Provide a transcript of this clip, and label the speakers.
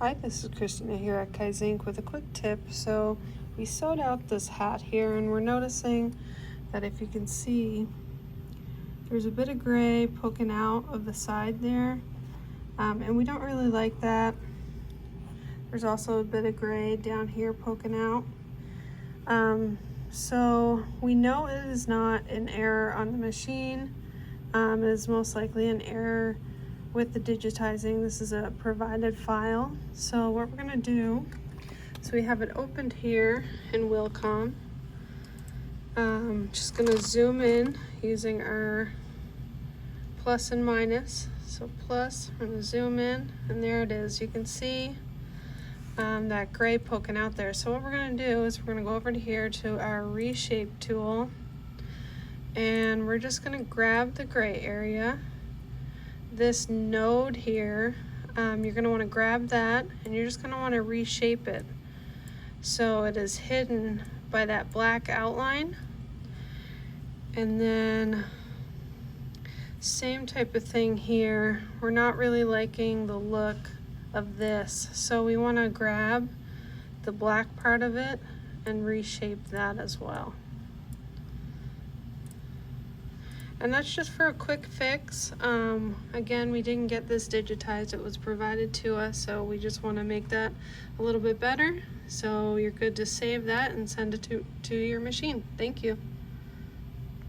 Speaker 1: Hi, this is Christina here at Kaizink with a quick tip. So we sewed out this hat here and we're noticing that if you can see, there's a bit of gray poking out of the side there, and we don't really like that. There's also a bit of gray down here poking out. So we know it is not an error on the machine. It is most likely an error with the digitizing. This is a provided file. So what we're gonna do, so we have it opened here in Wilcom. Just gonna zoom in using our plus and minus. So plus, I'm gonna zoom in and there it is. You can see that gray poking out there. So what we're gonna do is we're gonna go over to here to our reshape tool and we're just gonna grab the gray area. This node here, you're gonna wanna grab that and you're just gonna wanna reshape it so it is hidden by that black outline. And then same type of thing here. We're not really liking the look of this, so we want to grab the black part of it and reshape that as well. And that's just for a quick fix. Again, we didn't get this digitized, it was provided to us, so we just want to make that a little bit better. So you're good to save that and send it to your machine. Thank you.